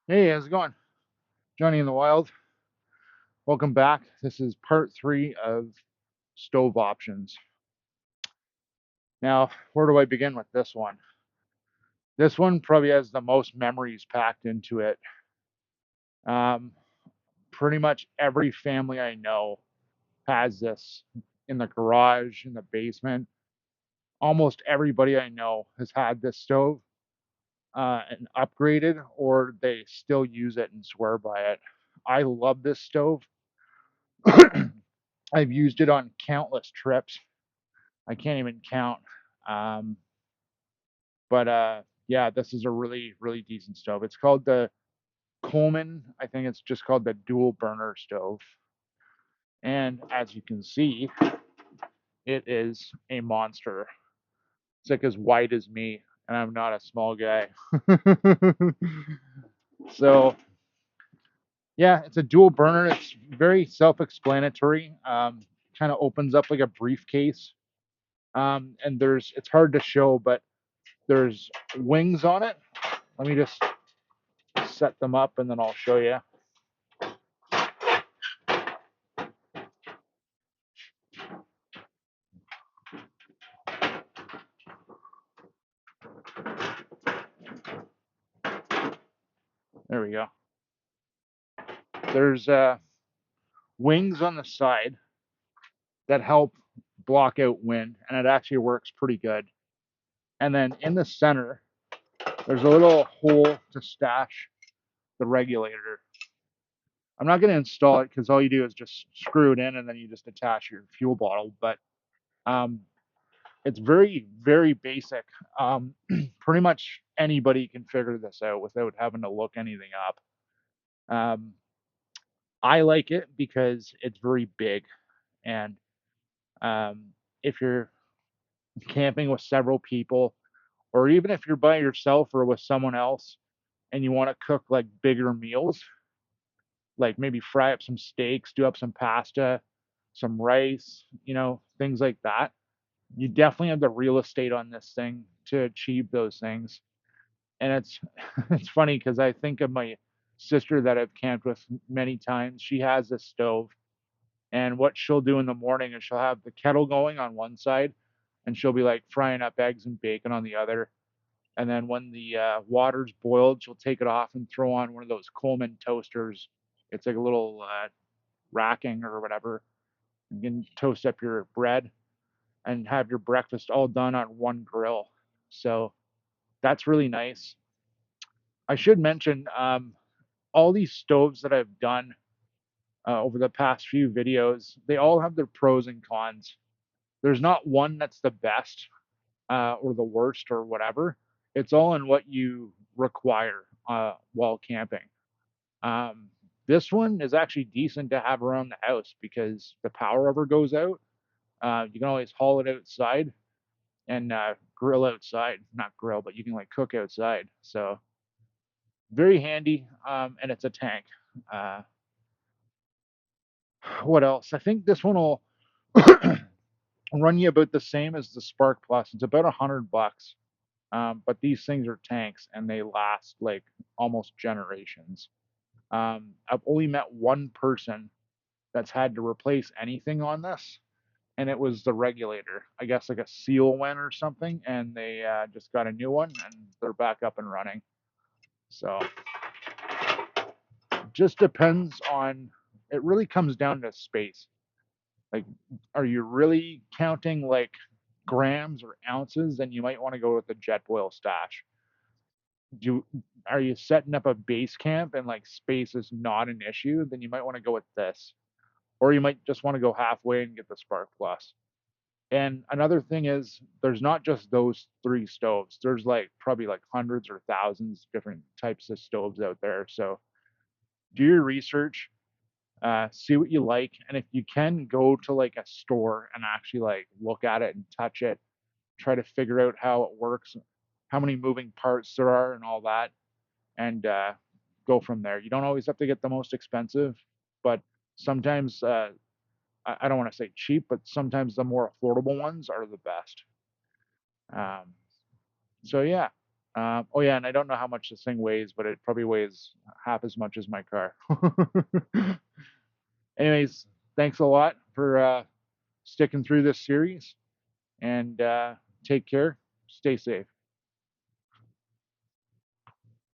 Hey, how's it going? Johnny in the Wild. Welcome back. This is part three of stove options. Now, where do I begin with this one? This one probably has the most memories packed into it. Um, Pretty much every family I know has this in the garage, in the basement. Almost everybody I know has had this stove and upgraded, or they still use it and swear by it. I love this stove. I've used it on countless trips. I can't even count. Um, but yeah, this is a really, really decent stove. It's called the Coleman. I think it's just called the dual burner stove. And as you can see, it is a monster. It's like as wide as me, and I'm not a small guy. So yeah, it's a dual burner. It's very self-explanatory. Kind of opens up like a briefcase. And it's hard to show, but there's wings on it. Let me just set them up and then I'll show you. There we go. There's wings on the side that help block out wind, and it actually works pretty good. And then in the center, there's a little hole to stash the regulator. I'm not going to install it because all you do is just screw it in and then you just attach your fuel bottle. But um, it's very, very basic. Pretty much anybody can figure this out without having to look anything up. Um, I like it because it's very big, and um, if you're camping with several people, or even if you're by yourself or with someone else, and you want to cook like bigger meals, like maybe fry up some steaks, do up some pasta, some rice, things like that. You definitely have the real estate on this thing to achieve those things. And it's it's funny because I think of my sister that I've camped with many times. She has a stove, and what she'll do in the morning is she'll have the kettle going on one side, and she'll be like frying up eggs and bacon on the other. And then when the water's boiled, she'll take it off and throw on one of those Coleman toasters. It's like a little racking or whatever. You can toast up your bread and have your breakfast all done on one grill. So that's really nice. I should mention all these stoves that I've done over the past few videos, they all have their pros and cons. There's not one that's the best or the worst or whatever. It's all in what you require while camping. Um, this one is actually decent to have around the house because the power ever goes out. You can always haul it outside and grill outside. Not grill, but you can like cook outside. So very handy. And it's a tank. Uh, what else? I think this one will run you about the same as the Spark Plus. It's about $100. But these things are tanks and they last like almost generations. I've only met one person that's had to replace anything on this, and it was the regulator. I guess like a seal went or something, and they just got a new one and they're back up and running. So just depends on. It really comes down to space. Like, are you really counting like grams or ounces? Then you might want to go with the Jetboil stash. do are you setting up a base camp and like space is not an issue, then you might want to go with this. Or you might just want to go halfway and get the Spark Plus. And another thing is there's not just those three stoves. There's like probably like hundreds or thousands of different types of stoves out there. So do your research, see what you like, and if you can go to like a store and actually like look at it and touch it, try to figure out how it works, how many moving parts there are, and all that, and go from there. You don't always have to get the most expensive, but sometimes I don't want to say cheap, but sometimes the more affordable ones are the best. Um, so yeah, Oh yeah, and I don't know how much this thing weighs, but it probably weighs half as much as my car. Anyways, thanks a lot for sticking through this series, and take care. Stay safe.